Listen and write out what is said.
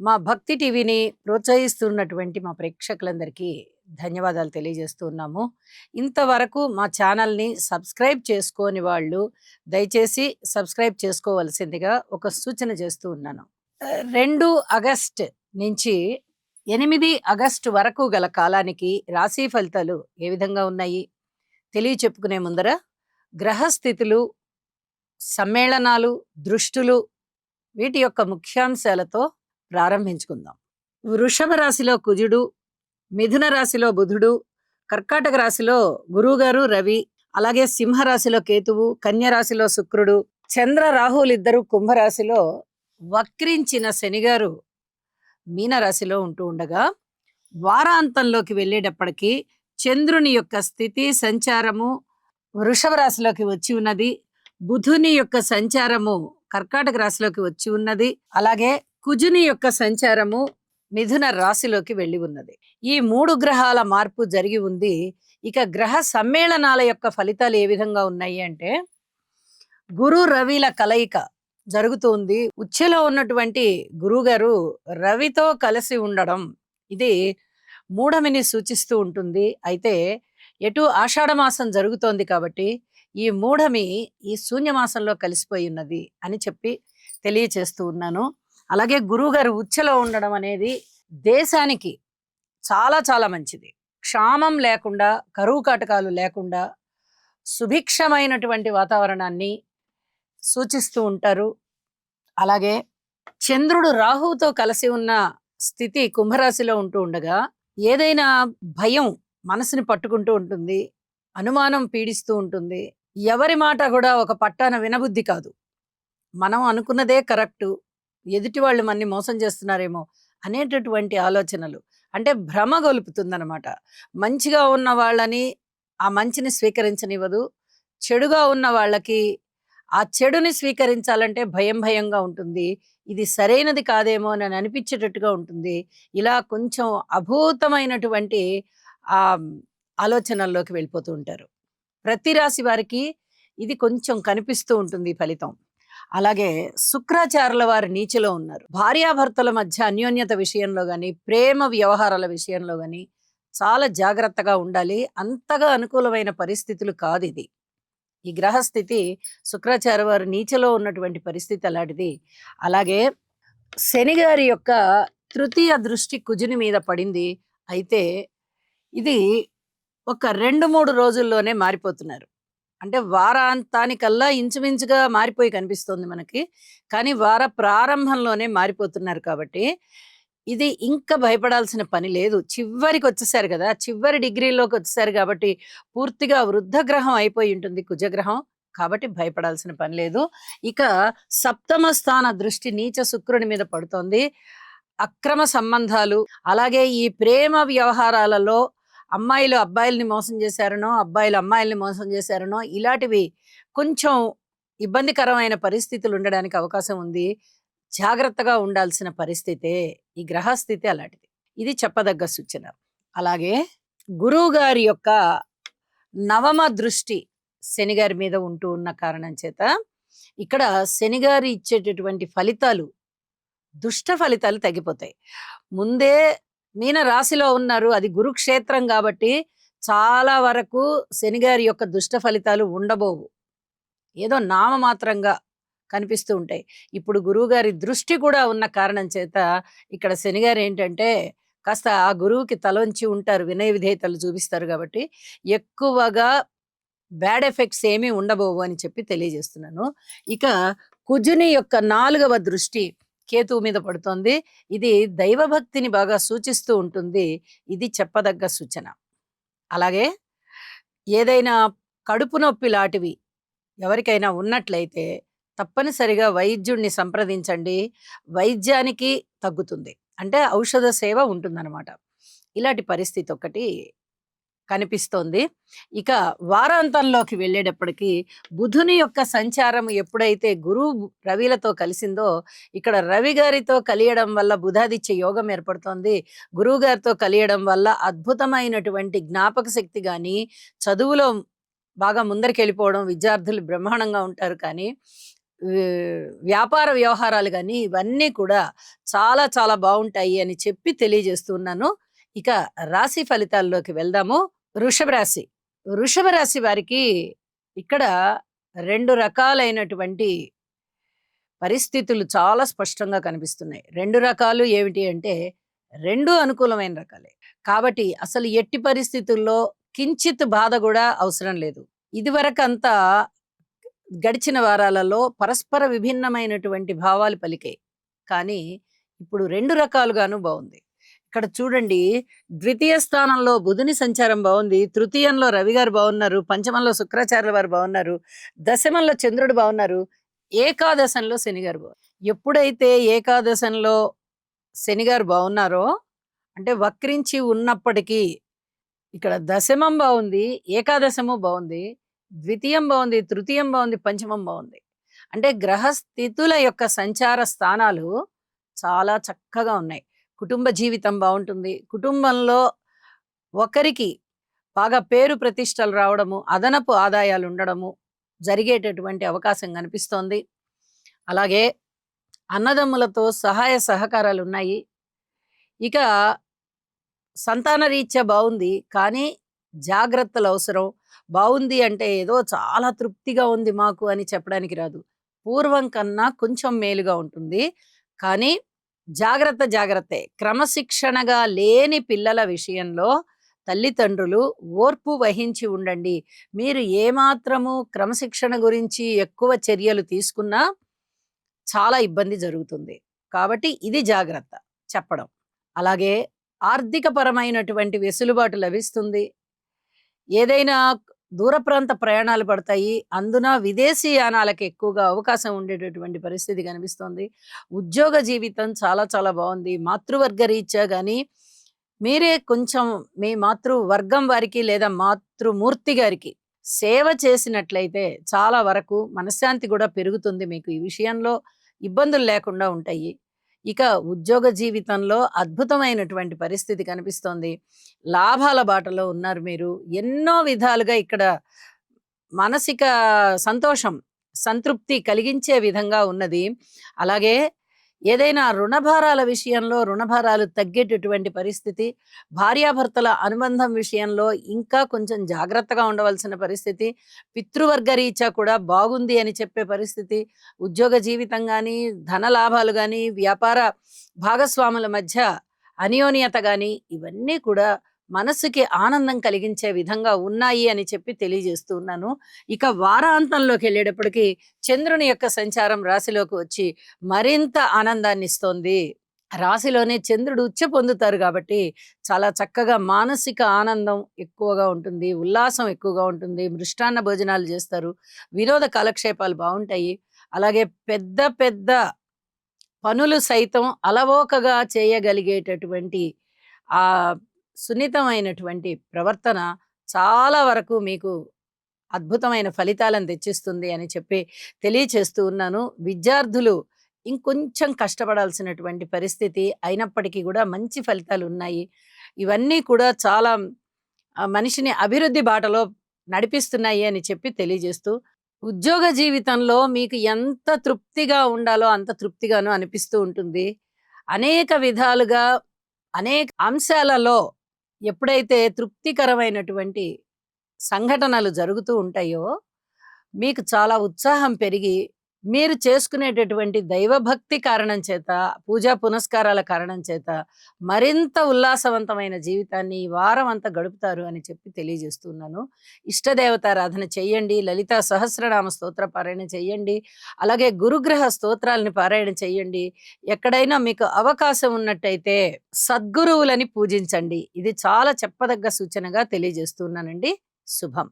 మా భక్తి టీవీని ప్రోత్సహిస్తున్నటువంటి మా ప్రేక్షకులందరికీ ధన్యవాదాలు తెలియజేస్తూ ఉన్నాము. ఇంతవరకు మా ఛానల్‌ని సబ్స్క్రైబ్ చేసుకోని వాళ్ళు దయచేసి సబ్స్క్రైబ్ చేసుకోవలసిందిగా ఒక సూచన చేస్తూ ఉన్నాను. 2 ఆగస్ట్ నుంచి 8 ఆగస్టు వరకు గల కాలానికి రాశి ఫలితాలు ఏ విధంగా ఉన్నాయి తెలియచెప్పుకునే ముందర గ్రహస్థితులు, సమ్మేళనాలు, దృష్టులు వీటి యొక్క ముఖ్యాంశాలతో ప్రారంభించుకుందాం. వృషభ రాశిలో కుజుడు, మిథున రాశిలో బుధుడు, కర్కాటక రాశిలో గురువుగారు రవి, అలాగే సింహ రాశిలో కేతువు, కన్య రాశిలో శుక్రుడు, చంద్ర రాహులు ఇద్దరు కుంభరాశిలో, వక్రించిన శనిగారు మీన రాశిలో ఉంటూ ఉండగా వారాంతంలోకి వెళ్ళేటప్పటికి చంద్రుని యొక్క స్థితి సంచారము వృషభ రాశిలోకి వచ్చి ఉన్నది. బుధుని యొక్క సంచారము కర్కాటక రాశిలోకి వచ్చి ఉన్నది. అలాగే కుజుని యొక్క సంచారము మిథున రాశిలోకి వెళ్ళి ఉన్నది. ఈ 3 గ్రహాల మార్పు జరిగి ఉంది. ఇక గ్రహ సమ్మేళనాల యొక్క ఫలితాలు ఏ విధంగా ఉన్నాయి అంటే, గురు రవిల కలయిక జరుగుతుంది. ఉచ్ఛలో ఉన్నటువంటి గురుగారు రవితో కలిసి ఉండడం ఇది మూఢమిని సూచిస్తూ ఉంటుంది. అయితే ఎటు ఆషాఢ మాసం జరుగుతోంది కాబట్టి ఈ మూఢమి ఈ శూన్యమాసంలో కలిసిపోయి ఉన్నది అని చెప్పి తెలియచేస్తూ ఉన్నాను. అలాగే గురువుగారు ఉచ్ఛలో ఉండడం అనేది దేశానికి చాలా చాలా మంచిది. క్షామం లేకుండా, కరువు కాటకాలు లేకుండా సుభిక్షమైనటువంటి వాతావరణాన్ని సూచిస్తూ ఉంటారు. అలాగే చంద్రుడు రాహువుతో కలిసి ఉన్న స్థితి కుంభరాశిలో ఉంటూ ఉండగా ఏదైనా భయం మనసుని పట్టుకుంటూ ఉంటుంది, అనుమానం పీడిస్తూ ఉంటుంది. ఎవరి మాట కూడా ఒక పట్టాన వినబుద్ధి కాదు. మనం అనుకున్నదే కరెక్టు, ఎదుటి వాళ్ళు మనని మోసం చేస్తున్నారేమో అనేటటువంటి ఆలోచనలు, అంటే భ్రమ గొలుపుతుందన్నమాట. మంచిగా ఉన్న వాళ్ళని ఆ మంచిని స్వీకరించనివ్వదు, చెడుగా ఉన్న వాళ్ళకి ఆ చెడుని స్వీకరించాలంటే భయం భయంగా ఉంటుంది. ఇది సరైనది కాదేమో అని అనిపించేటట్టుగా ఉంటుంది. ఇలా కొంచెం అభూతమైనటువంటి ఆ ఆలోచనల్లోకి వెళ్ళిపోతూ ఉంటారు. ప్రతి రాశి వారికి ఇది కొంచెం కనిపిస్తూ ఉంటుంది ఫలితం. అలాగే శుక్రాచార్యుల వారు నీచలో ఉన్నారు. భార్యాభర్తల మధ్య అన్యోన్యత విషయంలో గాని, ప్రేమ వ్యవహారాల విషయంలో గాని చాలా జాగ్రత్తగా ఉండాలి. అంతగా అనుకూలమైన పరిస్థితులు కాదు ఇది. ఈ గ్రహస్థితి శుక్రాచార్య వారు నీచలో ఉన్నటువంటి పరిస్థితి అలాంటిది. అలాగే శని గారి యొక్క తృతీయ దృష్టి కుజుని మీద పడింది. అయితే ఇది ఒక 2-3 రోజుల్లోనే మారిపోతున్నారు. అంటే వారాంతానికల్లా ఇంచుమించుగా మారిపోయి కనిపిస్తుంది మనకి. కానీ వార ప్రారంభంలోనే మారిపోతున్నారు కాబట్టి ఇది ఇంకా భయపడాల్సిన పని లేదు. చివరికి వచ్చేసారు కదా, చివరి డిగ్రీలోకి వచ్చేసారు కాబట్టి పూర్తిగా వృద్ధ గ్రహం అయిపోయి ఉంటుంది కుజగ్రహం. కాబట్టి భయపడాల్సిన పని లేదు. ఇక సప్తమ స్థాన దృష్టి నీచ శుక్రుని మీద పడుతోంది. అక్రమ సంబంధాలు, అలాగే ఈ ప్రేమ వ్యవహారాలలో అమ్మాయిలు అబ్బాయిల్ని మోసం చేశారనో, అబ్బాయిలు అమ్మాయిల్ని మోసం చేశారనో ఇలాంటివి కొంచెం ఇబ్బందికరమైన పరిస్థితులు ఉండడానికి అవకాశం ఉంది. జాగ్రత్తగా ఉండాల్సిన పరిస్థితే. ఈ గ్రహస్థితి అలాంటిది. ఇది చెప్పదగ్గ సూచన. అలాగే గురువు గారి యొక్క నవమ దృష్టి శనిగారి మీద ఉంటూ ఉన్న కారణం చేత ఇక్కడ శనిగారి ఇచ్చేటటువంటి ఫలితాలు, దుష్ట ఫలితాలు తగ్గిపోతాయి. ముందే మీన రాశిలో ఉన్నారు, అది గురుక్షేత్రం కాబట్టి చాలా వరకు శనిగారి యొక్క దుష్ట ఫలితాలు ఉండబోవు. ఏదో నామమాత్రంగా కనిపిస్తూ ఉంటాయి. ఇప్పుడు గురువుగారి దృష్టి కూడా ఉన్న కారణం చేత ఇక్కడ శనిగారు ఏంటంటే కాస్త ఆ గురువుకి తలొంచి ఉంటారు, వినయ విధేయతలు చూపిస్తారు కాబట్టి ఎక్కువగా బ్యాడ్ ఎఫెక్ట్స్ ఏమీ ఉండబోవు అని చెప్పి తెలియజేస్తున్నాను. ఇక కుజుని యొక్క 4వ దృష్టి కేతువు మీద పడుతోంది. ఇది దైవభక్తిని బాగా సూచిస్తూ ఉంటుంది. ఇది చెప్పదగ్గ సూచన. అలాగే ఏదైనా కడుపు నొప్పి లాంటివి ఎవరికైనా ఉన్నట్లయితే తప్పనిసరిగా వైద్యుడిని సంప్రదించండి. వైద్యానికి తగ్గుతుంది, అంటే ఔషధ సేవ ఉంటుందన్నమాట. ఇలాంటి పరిస్థితి ఒకటి కనిపిస్తోంది. ఇక వారాంతంలోకి వెళ్ళేటప్పటికి బుధుని యొక్క సంచారం ఎప్పుడైతే గురువు రవిలతో కలిసిందో, ఇక్కడ రవి గారితో కలియడం వల్ల బుధాదిత్య యోగం ఏర్పడుతోంది. గురువు గారితో కలియడం వల్ల అద్భుతమైనటువంటి జ్ఞాపక శక్తి కానీ, చదువులో బాగా ముందరికి వెళ్ళిపోవడం, విద్యార్థులు బ్రహ్మాండంగా ఉంటారు. కానీ వ్యాపార వ్యవహారాలు గాని, ఇవన్నీ కూడా చాలా చాలా బావుంటాయి అని చెప్పి తెలియజేస్తున్నాను. ఇక రాశి ఫలితాల్లోకి వెళ్దాము. వృషభ రాశి. వృషభ రాశి వారికి ఇక్కడ 2 రకాలైనటువంటి పరిస్థితులు చాలా స్పష్టంగా కనిపిస్తున్నాయి. 2 రకాలు ఏమిటి అంటే, 2 అనుకూలమైన రకాలే. కాబట్టి అసలు ఎట్టి పరిస్థితుల్లో కించిత్ బాధ గూడా అవసరం లేదు. ఇదివరకంతా గడిచిన వారాలలో పరస్పర విభిన్నమైనటువంటి భావాలు పలికాయి. కానీ ఇప్పుడు 2 రకాలుగాను బావుంది. ఇక్కడ చూడండి, ద్వితీయ స్థానంలో బుధుని సంచారం బావుంది. తృతీయంలో రవి గారు బావున్నారు. పంచమంలో శుక్రాచార్యుల వారు బావున్నారు. దశమంలో చంద్రుడు బావున్నారు. ఏకాదశంలో శని గారు ఎప్పుడైతే ఏకాదశంలో శని గారు బావున్నారో, అంటే వక్రించి ఉన్నప్పటికీ ఇక్కడ దశమం బావుంది. ఏకాదశము బావుంది. ద్వితీయం బావుంది. తృతీయం బావుంది. పంచమం బావుంది. అంటే గ్రహ స్థితుల యొక్క సంచార స్థానాలు చాలా చక్కగా ఉన్నాయి. కుటుంబ జీవితం బావుంటుంది. కుటుంబంలో ఒకరికి బాగా పేరు ప్రతిష్టలు రావడము, అదనపు ఆదాయాలు ఉండడము జరిగేటటువంటి అవకాశం కనిపిస్తోంది. అలాగే అన్నదమ్ములతో సహాయ సహకారాలు ఉన్నాయి. ఇక సంతాన రీత్యా బావుంది. కానీ జాగ్రత్తలు అవసరం. బావుంది అంటే ఏదో చాలా తృప్తిగా ఉంది మాకు అని చెప్పడానికి రాదు. పూర్వం కన్నా కొంచెం మేలుగా ఉంటుంది. కానీ జాగ్రత్త జాగ్రత్తే. క్రమశిక్షణగా లేని పిల్లల విషయంలో తల్లిదండ్రులు ఓర్పు వహించి ఉండండి. మీరు ఏమాత్రము క్రమశిక్షణ గురించి ఎక్కువ చర్యలు తీసుకున్నా చాలా ఇబ్బంది జరుగుతుంది. కాబట్టి ఇది జాగ్రత్త చెప్పడం. అలాగే ఆర్థిక పరమైనటువంటి వెసులుబాటు లభిస్తుంది. ఏదైనా దూర ప్రాంత ప్రయాణాలు పడతాయి. అందున విదేశీ యానాలకు ఎక్కువగా అవకాశం ఉండేటటువంటి పరిస్థితి కనిపిస్తోంది. ఉద్యోగ జీవితం చాలా చాలా బావుంది. మాతృవర్గ రీత్యా గాని, మీరే కొంచెం మీ మాతృవర్గం వారికి లేదా మాతృమూర్తి గారికి సేవ చేసినట్లయితే చాలా వరకు మనశ్శాంతి కూడా పెరుగుతుంది. మీకు ఈ విషయంలో ఇబ్బందులు లేకుండా ఉంటాయి. ఇక ఉద్యోగ జీవితంలో అద్భుతమైనటువంటి పరిస్థితి కనిపిస్తోంది. లాభాల బాటలో ఉన్నారు మీరు. ఎన్నో విధాలుగా ఇక్కడ మానసిక సంతోషం, సంతృప్తి కలిగించే విధంగా ఉన్నది. అలాగే ఏదైనా రుణభారాల విషయంలో రుణభారాలు తగ్గేటటువంటి పరిస్థితి, భార్యాభర్తల అనుబంధం విషయంలో ఇంకా కొంచెం జాగ్రత్తగా ఉండవలసిన పరిస్థితి, పితృవర్గ రీత్యా కూడా బాగుంది అని చెప్పే పరిస్థితి, ఉద్యోగ జీవితం గాని, ధన లాభాలు గాని, వ్యాపార భాగస్వాముల మధ్య అన్యోన్యత గాని, ఇవన్నీ కూడా మనసుకి ఆనందం కలిగించే విధంగా ఉన్నాయి అని చెప్పి తెలియజేస్తూ ఉన్నాను. ఇక వారాంతంలోకి వెళ్ళేటప్పటికి చంద్రుని యొక్క సంచారం రాశిలోకి వచ్చి మరింత ఆనందాన్ని ఇస్తోంది. రాశిలోనే చంద్రుడు ఉచ్చ పొందుతారు కాబట్టి చాలా చక్కగా మానసిక ఆనందం ఎక్కువగా ఉంటుంది. ఉల్లాసం ఎక్కువగా ఉంటుంది. మృష్టాన్న భోజనాలు చేస్తారు. వినోద కాలక్షేపాలు బావుంటాయి. అలాగే పెద్ద పెద్ద పనులు సైతం అలవోకగా చేయగలిగేటటువంటి ఆ సున్నితమైనటువంటి ప్రవర్తన చాలా వరకు మీకు అద్భుతమైన ఫలితాలను తెచ్చిస్తుంది అని చెప్పి తెలియచేస్తూ ఉన్నాను. విద్యార్థులు ఇంకొంచెం కష్టపడాల్సినటువంటి పరిస్థితి అయినప్పటికీ కూడా మంచి ఫలితాలు ఉన్నాయి. ఇవన్నీ కూడా చాలా మనిషిని అభివృద్ధి బాటలో నడిపిస్తున్నాయి అని చెప్పి తెలియజేస్తూ, ఉద్యోగ జీవితంలో మీకు ఎంత తృప్తిగా ఉండాలో అంత తృప్తిగాను అనిపిస్తూ ఉంటుంది. అనేక విధాలుగా అనేక అంశాలలో ఎప్పుడైతే తృప్తికరమైనటువంటి సంఘటనలు జరుగుతూ ఉంటాయో, మీకు చాలా ఉత్సాహం పెరిగి, మీరు చేసుకునేటటువంటి దైవభక్తి కారణం చేత, పూజా పునస్కారాల కారణం చేత మరింత ఉల్లాసవంతమైన జీవితాన్ని ఈ వారం అంతా గడుపుతారు అని చెప్పి తెలియజేస్తున్నాను. ఇష్టదేవతారాధన చెయ్యండి. లలితా సహస్రనామ స్తోత్ర పారాయణ చెయ్యండి. అలాగే గురుగ్రహ స్తోత్రాలను పారాయణ చెయ్యండి. ఎక్కడైనా మీకు అవకాశం ఉన్నట్టయితే సద్గురువులని పూజించండి. ఇది చాలా చెప్పదగ్గ సూచనగా తెలియజేస్తున్నానండి. శుభం.